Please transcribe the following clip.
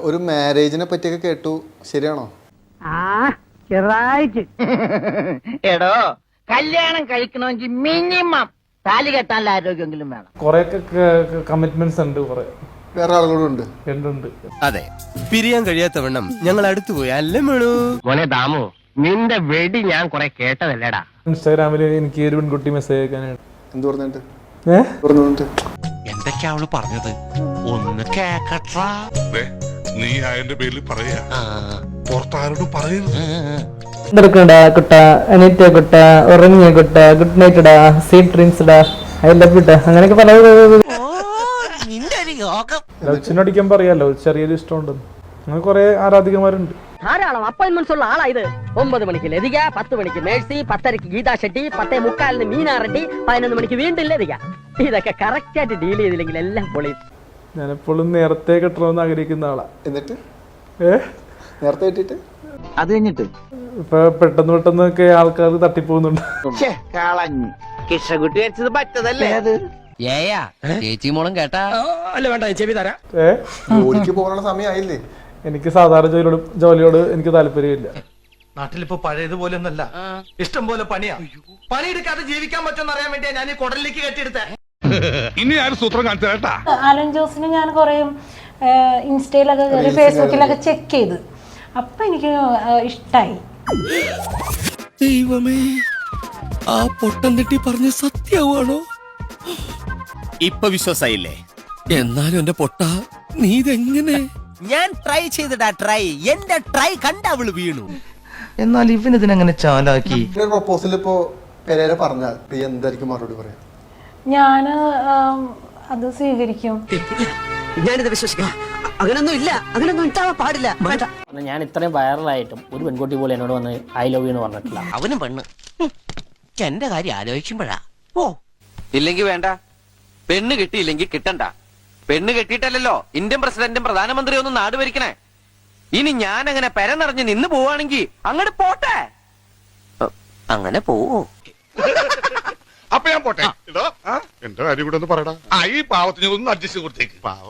ഒരു മാരേജിനെ പറ്റിയൊക്കെ കേട്ടു, ശരിയാണോ? എടോ കല്യാണം കഴിക്കണമെങ്കിൽ മിനിമം താലി കെട്ടാനുള്ള ആരോഗ്യമെങ്കിലും വേണം. കൊറേ കമ്മിറ്റ്മെന്റ്സ് ഉണ്ട്, കൊറേ വേറെ ആളുകളുണ്ട്. ഉണ്ട്. അതെ, പിരിയാൻ കഴിയാത്തവണ്ണം ഞങ്ങൾ അടുത്തു പോയി അല്ലേ മേളൂ. മോനെ ദാമു, നിന്റെ വെടി ഞാൻ കൊറേ കേട്ടതല്ലേടാ. ഇൻസ്റ്റാഗ്രാമിൽ എനിക്ക് ഒരു പെൺകുട്ടി മെസ്സേജ് അയക്കാനായിട്ട്. എന്ത് പറഞ്ഞിട്ട്? എന്തൊക്കെയാ അവള് പറഞ്ഞത്? ഒന്ന് കേക്കട്ടാ. നീ അതിന്റെ പേരിൽ പറയാ, പുറത്താരോടും പറയരുത്. കുട്ട അനിത്യ കുട്ട ഉറങ്ങിയ കുട്ട ഗുഡ് നൈറ്റ് ഡാ സ്വീറ്റ് ഡ്രീംസ് ഡാ ഐ ലവ് ഇട്ടാ അങ്ങനെയൊക്കെ പല ലവ്ച്ചിനടിക്കാൻ പറയാലോ, ചെറിയൊരു ഇഷ്ടമുണ്ട്. അങ്ങനെ കുറെ ആരാധികമാരുണ്ട്. ധാരാളം അപ്പോയിന്റ്മെന്റ്സ് ഉള്ള ആളാ ഇത്. 9 മണിക്ക് ലതിക, 10 മണിക്ക് മേഴ്സി, 10:30 ഗീതാ ഷെട്ടി, 10:45 മീനാ റെഡ്ഡി, 11 മണിക്ക് വീണ്ടും ലതിക. ഇതൊക്കെ കറക്റ്റ് ആയിട്ട് ഡീൽ ചെയ്തില്ലെങ്കിൽ എല്ലാം പൊളി. ഞാൻ എപ്പോഴും നേരത്തെ കെട്ടണമെന്ന് ആഗ്രഹിക്കുന്ന ആളാ. എന്നിട്ട് നേരത്തെ കിട്ടിയിട്ട് അത് കഴിഞ്ഞിട്ട് ഇപ്പൊ പെട്ടെന്നൊക്കെ ആൾക്കാർ തട്ടിപ്പോകുന്നുണ്ട്. കിഷകുട്ടി വെച്ചത് പറ്റതല്ലേ അത്? ചേച്ചി മോളും കേട്ടാ അല്ല വേണ്ട, ചെവി തരാ. ജോലിക്ക് പോകാനുള്ള സമയമായില്ലേ? എനിക്ക് സാധാരണ ജോലിയോട് എനിക്ക് താല്പര്യമില്ല. നാട്ടിലിപ്പോ പഴയതുപോലെ ഒന്നല്ല, ഇഷ്ടം പോലെ പണിയാ. പണിയെടുക്കാതെ ജീവിക്കാൻ പറ്റുമെന്ന് അറിയാൻ വേണ്ടിയാ ഞാൻ ഈ കുടലിലേക്ക് കെട്ടിയെടുത്തേ. ഇനി ആരും സൂത്രം കാണിച്ചു കേട്ടാ. അലൻ ജോസിന് ഞാൻ കുറെ ഇൻസ്റ്റയിലൊക്കെ കയറി ഫേസ്ബുക്കിലൊക്കെ ചെക്ക് ചെയ്ത്, അപ്പൊ എനിക്ക് ഇഷ്ടായി. ദൈവമേ, ആ പൊട്ടം തെറ്റി പറഞ്ഞ സത്യമാണോ? ഇപ്പൊ വിശ്വാസായില്ലേ? എന്നാലും എന്റെ പൊട്ട, നീ ഇതെങ്ങനെ? ഞാൻ ട്രൈ ചെയ്തിടാ, ട്രൈ. എന്റെ ട്രൈ കണ്ട അവള് വീണു. എന്നാൽ ഇവനിതിനെങ്ങനെ ചാലാക്കി? പ്രൊപ്പോസൽ ഇപ്പോ പെരേര പറഞ്ഞാൽ പ്രിയ എന്തായിരിക്കും മറുപടി പറയാ? ഞാന് അത് സ്വീകരിക്കും. ഞാനിത് വിശ്വസിക്കാം. അങ്ങനൊന്നും ഇല്ല, അങ്ങനൊന്നും ഉണ്ടാവാൻ പാടില്ല. ഞാൻ ഇത്രയും വൈറലായിട്ടും ഒരു പെൺകുട്ടി പോലെ എന്നോട് വന്ന് ഐ ലവ് യു എന്ന് പറഞ്ഞിട്ടില്ല. അവനും പെണ്ണ് എന്റെ കാര്യം ആലോചിക്കുമ്പോഴാ. ഓ, ഇല്ലെങ്കിൽ വേണ്ട. പെണ്ണ് കിട്ടിയില്ലെങ്കിൽ കിട്ടണ്ട. പെണ്ണ് കെട്ടിയിട്ടല്ലോ ഇന്ത്യൻ പ്രസിഡന്റും പ്രധാനമന്ത്രിയും ഒന്നും നാട് ഭരിക്കണേ. ഇനി ഞാൻ അങ്ങനെ പെര നിറഞ്ഞ് നിന്ന് പോവാണെങ്കിൽ അങ്ങോട്ട് പോട്ടെ. അങ്ങനെ പോവോ? അപ്പൊ ഞാൻ പോട്ടെ. എന്റെ കാര്യം കൂടെ ഒന്ന് പറയടാ. ഈ പാവത്തിന് ഒന്ന് അഡ്ജസ്റ്റ് കൊടുത്തേക്ക്.